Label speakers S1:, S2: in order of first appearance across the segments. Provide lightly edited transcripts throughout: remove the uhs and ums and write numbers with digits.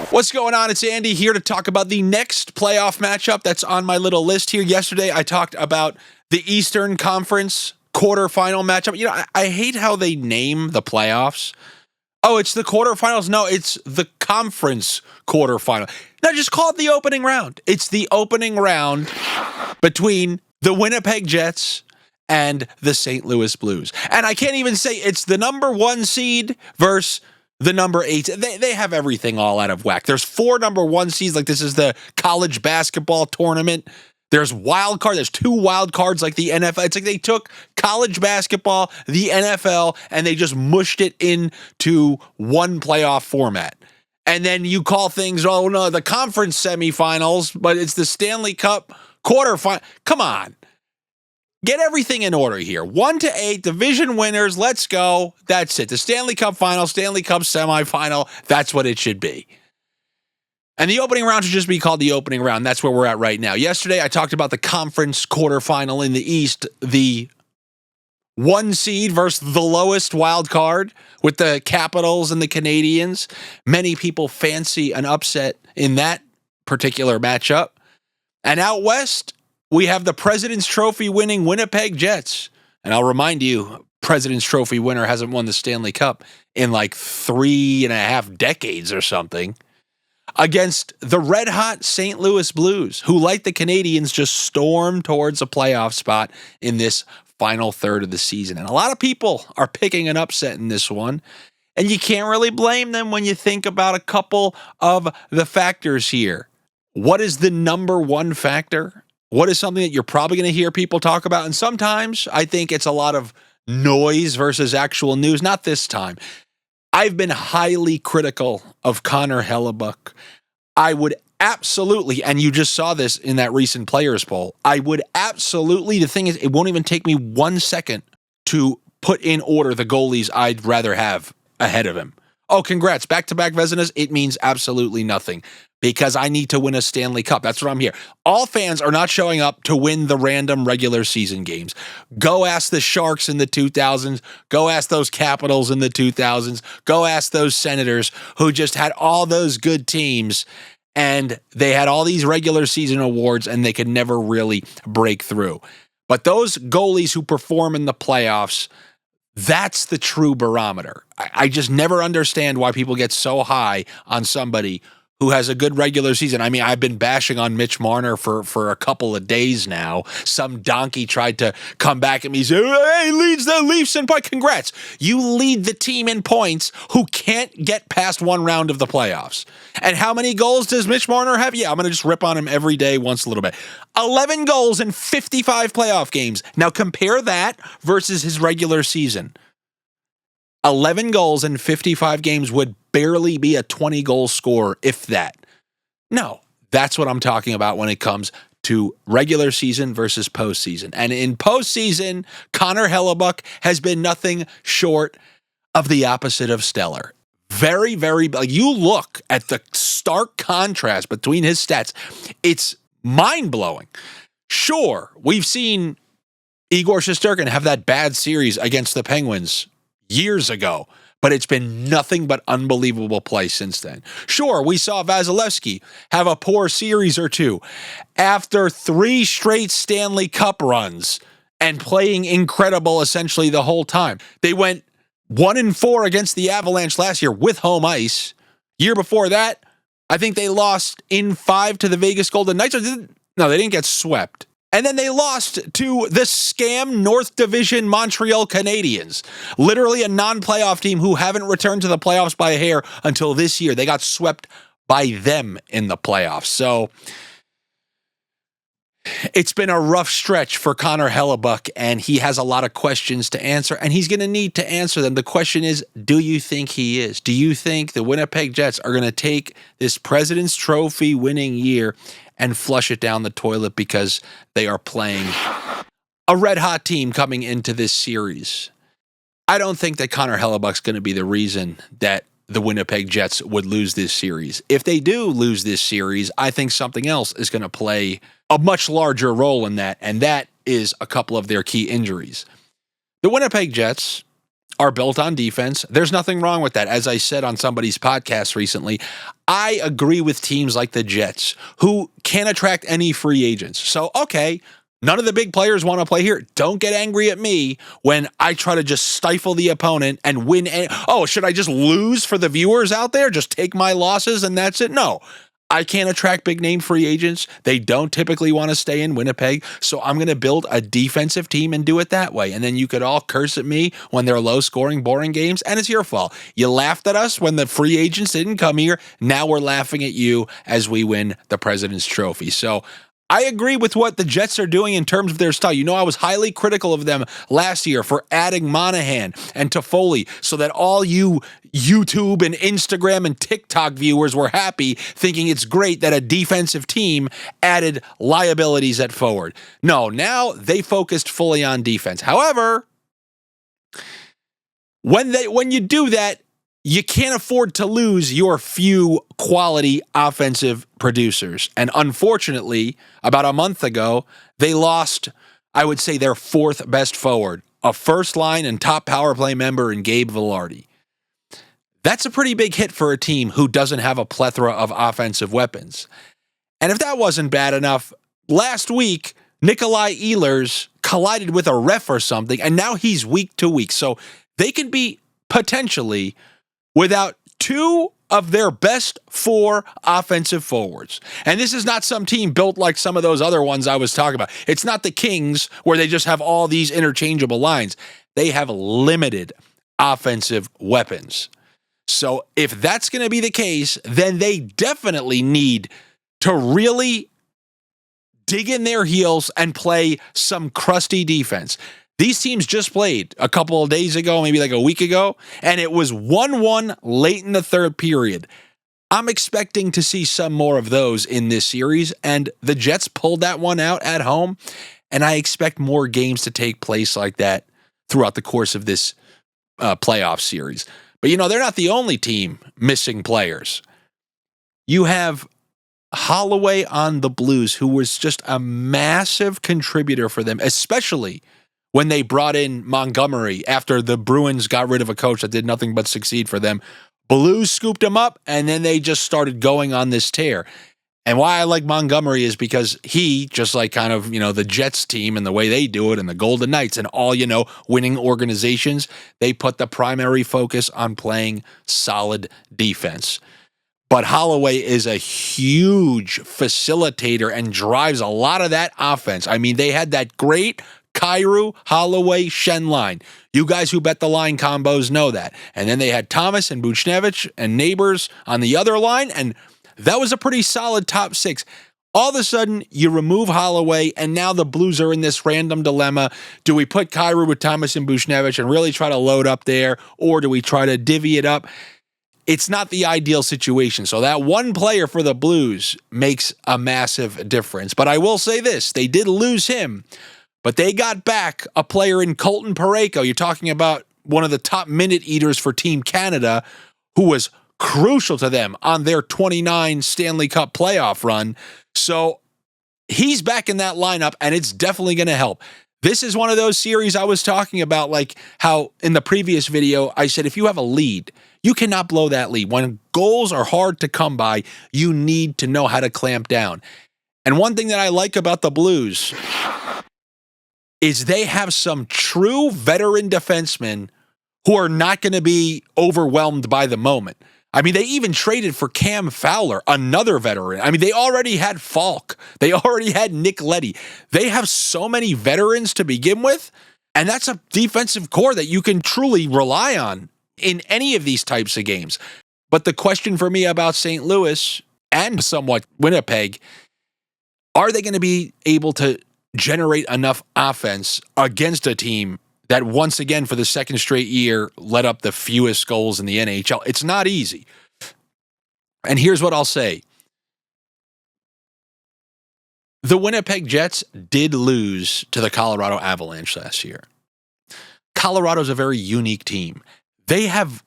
S1: What's going on? It's Andy here to talk about the next playoff matchup that's on my little list here. Yesterday, I talked about the Eastern Conference quarterfinal matchup. You know, I hate how they name the playoffs. Oh, it's the quarterfinals? No, it's the conference quarterfinal. No, just call it the opening round. It's the opening round between the Winnipeg Jets and the St. Louis Blues. And I can't even say it's the number 1 seed versus the number 8. They have everything all out of whack. There's 4 number 1 seeds, like this is the college basketball tournament. There's wild card. There's 2 wild cards like the NFL. It's like they took college basketball, the NFL, and they just mushed it into one playoff format. And then you call things, oh no, the conference semifinals, but it's the Stanley Cup quarterfinal. Come on. Get everything in order here. 1 to 8, division winners, let's go. That's it. The Stanley Cup final, Stanley Cup semifinal, that's what it should be. And the opening round should just be called the opening round. That's where we're at right now. Yesterday, I talked about the conference quarterfinal in the East, the 1 seed versus the lowest wild card with the Capitals and the Canadiens. Many people fancy an upset in that particular matchup. And out west, we have the President's Trophy winning Winnipeg Jets. And I'll remind you, President's Trophy winner hasn't won the Stanley Cup in like 3.5 decades or something. Against the red-hot St. Louis Blues, who, like the Canadiens, just stormed towards a playoff spot in this final third of the season. And a lot of people are picking an upset in this one. And you can't really blame them when you think about a couple of the factors here. What is the number 1 factor? What is something that you're probably going to hear people talk about? And sometimes I think it's a lot of noise versus actual news. Not this time. I've been highly critical of Connor Hellebuyck. I would absolutely, and you just saw this in that recent players poll, I would absolutely, the thing is, it won't even take me 1 second to put in order the goalies I'd rather have ahead of him. Oh, congrats. Back-to-back Vezinas, it means absolutely nothing because I need to win a Stanley Cup. That's what I'm here. All fans are not showing up to win the random regular season games. Go ask the Sharks in the 2000s. Go ask those Capitals in the 2000s. Go ask those Senators who just had all those good teams and they had all these regular season awards and they could never really break through. But those goalies who perform in the playoffs, that's the true barometer. I just never understand why people get so high on somebody who has a good regular season. I mean, I've been bashing on Mitch Marner for a couple of days now. Some donkey tried to come back at me and say, hey, leads the Leafs in points. Congrats. You lead the team in points who can't get past 1 round of the playoffs. And how many goals does Mitch Marner have? Yeah, I'm going to just rip on him every day once a little bit. 11 goals in 55 playoff games. Now compare that versus his regular season. 11 goals in 55 games would barely be a 20-goal scorer, if that. No, that's what I'm talking about when it comes to regular season versus postseason. And in postseason, Connor Hellebuyck has been nothing short of the opposite of stellar. Very, very, you look at the stark contrast between his stats, it's mind-blowing. Sure, we've seen Igor Shesterkin have that bad series against the Penguins years ago, but it's been nothing but unbelievable play since then. Sure, we saw Vasilevsky have a poor series or two after 3 straight Stanley Cup runs and playing incredible essentially the whole time. They went 1-4 against the Avalanche last year with home ice. Year before that, I think they lost in 5 to the Vegas Golden Knights. No, they didn't get swept. And then they lost to the scam North Division Montreal Canadiens, literally a non-playoff team who haven't returned to the playoffs by a hair until this year. They got swept by them in the playoffs. So it's been a rough stretch for Connor Hellebuyck, and he has a lot of questions to answer, and he's going to need to answer them. The question is, do you think he is? Do you think the Winnipeg Jets are going to take this President's Trophy winning year and flush it down the toilet because they are playing a red-hot team coming into this series? I don't think that Connor Hellebuyck's going to be the reason that the Winnipeg Jets would lose this series. If they do lose this series, I think something else is going to play a much larger role in that, and that is a couple of their key injuries. The Winnipeg Jets are built on defense. There's nothing wrong with that. As I said on somebody's podcast recently, I agree with teams like the Jets who can't attract any free agents. So, okay, none of the big players want to play here. Don't get angry at me when I try to just stifle the opponent and win. Should I just lose for the viewers out there? Just take my losses and that's it? No. I can't attract big name free agents. They don't typically want to stay in Winnipeg. So I'm going to build a defensive team and do it that way. And then you could all curse at me when they're low scoring, boring games. And it's your fault. You laughed at us when the free agents didn't come here. Now we're laughing at you as we win the President's Trophy. So I agree with what the Jets are doing in terms of their style. You know, I was highly critical of them last year for adding Monahan and Toffoli so that all you YouTube and Instagram and TikTok viewers were happy, thinking it's great that a defensive team added liabilities at forward. No, now they focused fully on defense. However, when you do that, you can't afford to lose your few quality offensive producers. And unfortunately, about a month ago, they lost, I would say, their fourth best forward, a first line and top power play member in Gabe Vilardi. That's a pretty big hit for a team who doesn't have a plethora of offensive weapons. And if that wasn't bad enough, last week, Nikolai Ehlers collided with a ref or something, and now he's week to week. So they could be potentially without two of their best four offensive forwards. And this is not some team built like some of those other ones I was talking about. It's not the Kings where they just have all these interchangeable lines. They have limited offensive weapons. So if that's going to be the case, then they definitely need to really dig in their heels and play some crusty defense. These teams just played a couple of days ago, maybe like a week ago, and it was 1-1 late in the third period. I'm expecting to see some more of those in this series, and the Jets pulled that one out at home, and I expect more games to take place like that throughout the course of this playoff series. But, you know, they're not the only team missing players. You have Holloway on the Blues, who was just a massive contributor for them, especially when they brought in Montgomery after the Bruins got rid of a coach that did nothing but succeed for them. Blues scooped him up, and then they just started going on this tear. And why I like Montgomery is because he, just like kind of, you know, the Jets team and the way they do it and the Golden Knights and all, you know, winning organizations, they put the primary focus on playing solid defense. But Holloway is a huge facilitator and drives a lot of that offense. I mean, they had that great Kyrou, Holloway, Shen line. You guys who bet the line combos know that. And then they had Thomas and Buchnevich and Neighbors on the other line, and that was a pretty solid top six. All of a sudden, you remove Holloway, and now the Blues are in this random dilemma. Do we put Kyrou with Thomas and Buchnevich and really try to load up there, or do we try to divvy it up? It's not the ideal situation. So that one player for the Blues makes a massive difference. But I will say this, they did lose him, but they got back a player in Colton Parayko. You're talking about one of the top minute eaters for Team Canada, who was crucial to them on their 29 Stanley Cup playoff run. So he's back in that lineup, and it's definitely going to help. This is one of those series I was talking about, like how in the previous video, I said, if you have a lead, you cannot blow that lead. When goals are hard to come by, you need to know how to clamp down. And one thing that I like about the Blues is they have some true veteran defensemen who are not going to be overwhelmed by the moment. I mean, they even traded for Cam Fowler, another veteran. I mean, they already had Falk. They already had Nick Leddy. They have so many veterans to begin with, and that's a defensive core that you can truly rely on in any of these types of games. But the question for me about St. Louis and somewhat Winnipeg, are they going to be able to generate enough offense against a team that once again for the second straight year let up the fewest goals in the NHL? It's not easy. And here's what I'll say. The Winnipeg Jets did lose to the Colorado Avalanche last year. Colorado's a very unique team. They have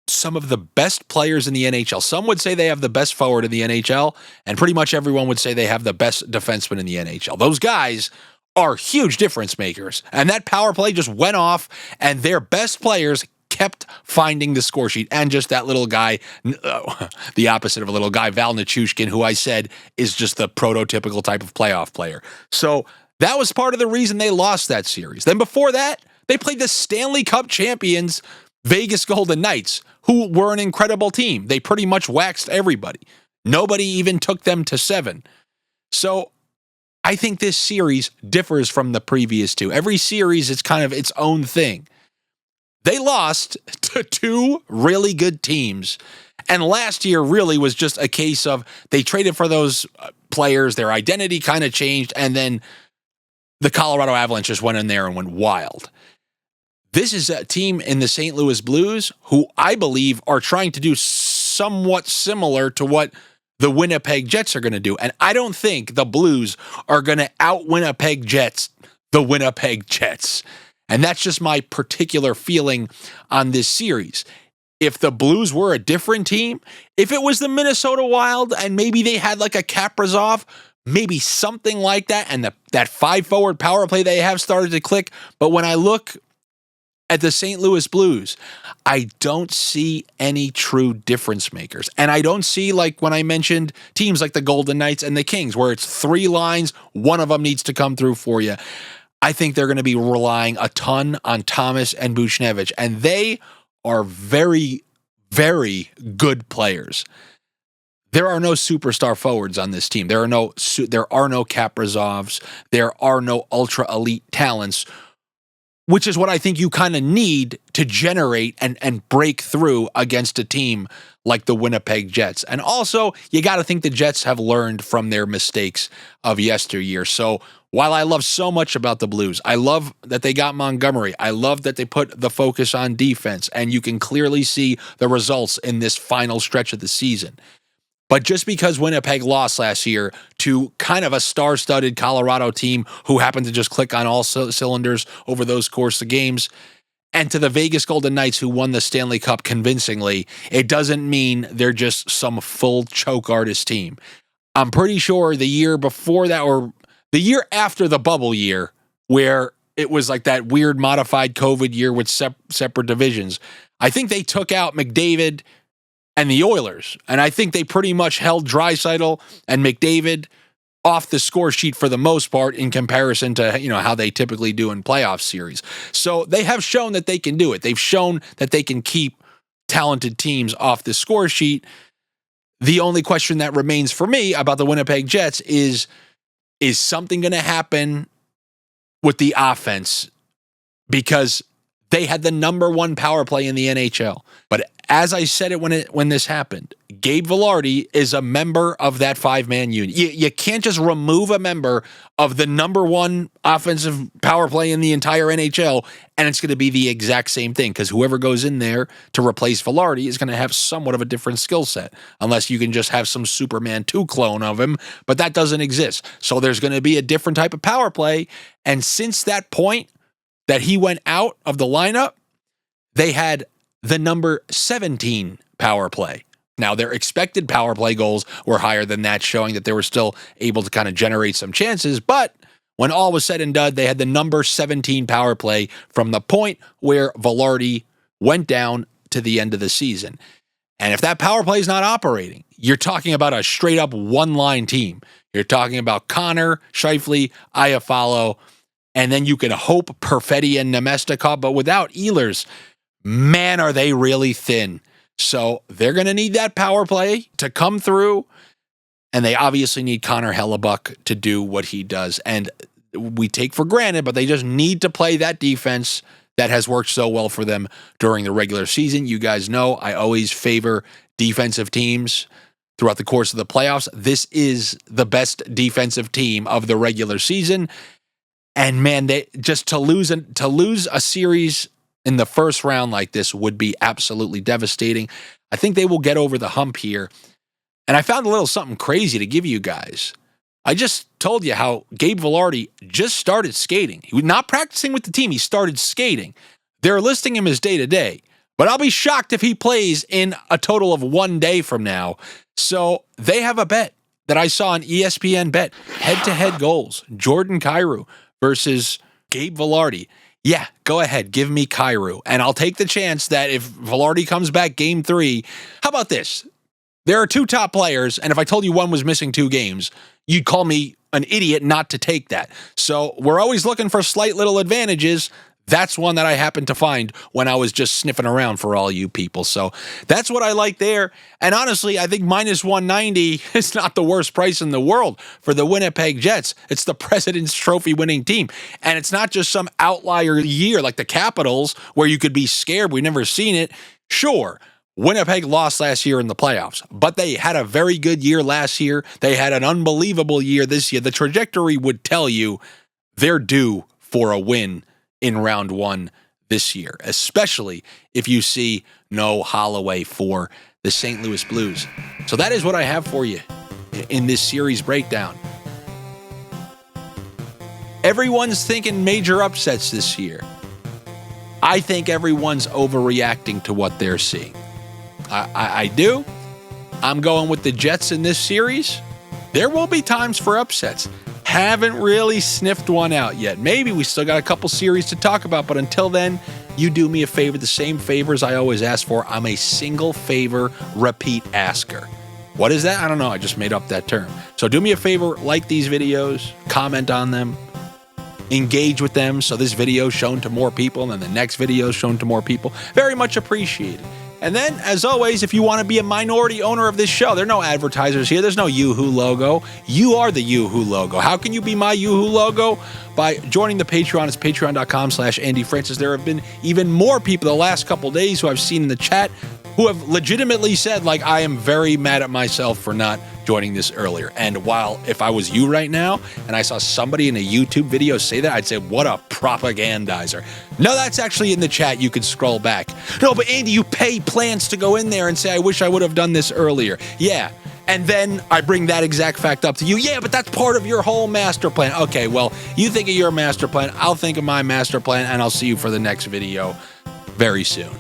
S1: some of the best players in the NHL. Some would say they have the best forward in the NHL, and pretty much everyone would say they have the best defenseman in the NHL. Those guys are huge difference makers. And that power play just went off, and their best players kept finding the score sheet. And just that little guy, the opposite of a little guy, Val Nichushkin, who I said is just the prototypical type of playoff player. So that was part of the reason they lost that series. Then before that, they played the Stanley Cup champions, Vegas Golden Knights, who were an incredible team. They pretty much waxed everybody. Nobody even took them to 7. So I think this series differs from the previous two. Every series is kind of its own thing. They lost to 2 really good teams. And last year really was just a case of they traded for those players, their identity kind of changed, and then the Colorado Avalanche just went in there and went wild. This is a team in the St. Louis Blues who I believe are trying to do somewhat similar to what the Winnipeg Jets are going to do. And I don't think the Blues are going to out-Winnipeg Jets the Winnipeg Jets. And that's just my particular feeling on this series. If the Blues were a different team, if it was the Minnesota Wild and maybe they had like a Kaprizov, maybe something like that, and that 5-forward power play they have started to click. But when I look at the St. Louis Blues, I don't see any true difference makers. And I don't see, like when I mentioned teams like the Golden Knights and the Kings, where it's 3 lines, one of them needs to come through for you. I think they're going to be relying a ton on Thomas and Buchnevich, and they are very, very good players. There are no superstar forwards on this team. There are no Kaprizovs. There are no ultra elite talents, which is what I think you kind of need to generate and break through against a team like the Winnipeg Jets. And also, you got to think the Jets have learned from their mistakes of yesteryear. So while I love so much about the Blues, I love that they got Montgomery. I love that they put the focus on defense, and you can clearly see the results in this final stretch of the season. But just because Winnipeg lost last year to kind of a star-studded Colorado team who happened to just click on all cylinders over those course of games, and to the Vegas Golden Knights who won the Stanley Cup convincingly, it doesn't mean they're just some full choke artist team. I'm pretty sure the year before that, or the year after the bubble year, where it was like that weird modified COVID year with separate divisions, I think they took out McDavid and the Oilers. And I think they pretty much held Draisaitl and McDavid off the score sheet for the most part in comparison to, how they typically do in playoff series. So they have shown that they can do it. They've shown that they can keep talented teams off the score sheet. The only question that remains for me about the Winnipeg Jets is something going to happen with the offense? Because they had the number 1 power play in the NHL. But as I said it when this happened, Gabe Vilardi is a member of that 5-man unit. You can't just remove a member of the number 1 offensive power play in the entire NHL, and it's going to be the exact same thing, because whoever goes in there to replace Vilardi is going to have somewhat of a different skill set, unless you can just have some Superman 2 clone of him, but that doesn't exist. So there's going to be a different type of power play, and since that point that he went out of the lineup, they had the number 17 power play. Now, their expected power play goals were higher than that, showing that they were still able to kind of generate some chances. But when all was said and done, they had the number 17 power play from the point where Vilardi went down to the end of the season. And if that power play is not operating, you're talking about a straight-up one-line team. You're talking about Connor, Scheifele, Iafallo, and then you can hope Perfetti and Nemestikov, but without Ehlers, man, are they really thin. So they're going to need that power play to come through, and they obviously need Connor Hellebuyck to do what he does. And we take for granted, but they just need to play that defense that has worked so well for them during the regular season. You guys know I always favor defensive teams throughout the course of the playoffs. This is the best defensive team of the regular season. And man, they just to lose a series in the first round like this would be absolutely devastating. I think they will get over the hump here. And I found a little something crazy to give you guys. I just told you how Gabe Vilardi just started skating. He was not practicing with the team. He started skating. They're listing him as day-to-day. But I'll be shocked if he plays in a total of 1 day from now. So they have a bet that I saw on ESPN Bet. Head-to-head goals. Jordan Kyrou versus Gabe Vilardi. Yeah, go ahead. Give me Kyrou. And I'll take the chance that if Vilardi comes back game 3, how about this? There are 2 top players, and if I told you one was missing 2 games, you'd call me an idiot not to take that. So we're always looking for slight little advantages. That's one that I happened to find when I was just sniffing around for all you people. So that's what I like there. And honestly, I think minus 190 is not the worst price in the world for the Winnipeg Jets. It's the President's Trophy winning team. And it's not just some outlier year like the Capitals where you could be scared. We've never seen it. Sure, Winnipeg lost last year in the playoffs, but they had a very good year last year. They had an unbelievable year this year. The trajectory would tell you they're due for a win in round 1 this year, especially if you see no Holloway for the St. Louis Blues. So that is what I have for you in this series breakdown. Everyone's thinking major upsets this year. I think everyone's overreacting to what they're seeing. I do. I'm going with the Jets in this series. There will be times for upsets. Haven't really sniffed one out yet. Maybe we still got a couple series to talk about, but until then, you do me a favor, the same favors I always ask for. I'm a single favor repeat asker. What is that? I don't know. I just made up that term. So do me a favor, like these videos, comment on them, engage with them so this video is shown to more people and the next video is shown to more people. Very much appreciated. And then, as always, if you want to be a minority owner of this show, there are no advertisers here. There's no Yoohoo logo. You are the Yoohoo logo. How can you be my Yoohoo logo? By joining the Patreon. It's patreon.com/Andy Francess. There have been even more people the last couple days who I've seen in the chat who have legitimately said, like, I am very mad at myself for not joining this earlier. And while if I was you right now and I saw somebody in a YouTube video say that, I'd say, what a propagandizer. No, that's actually in the chat. You can scroll back. No, but Andy, you pay plans to go in there and say, I wish I would have done this earlier. Yeah. And then I bring that exact fact up to you. Yeah, but that's part of your whole master plan. Okay, well, you think of your master plan. I'll think of my master plan, and I'll see you for the next video very soon.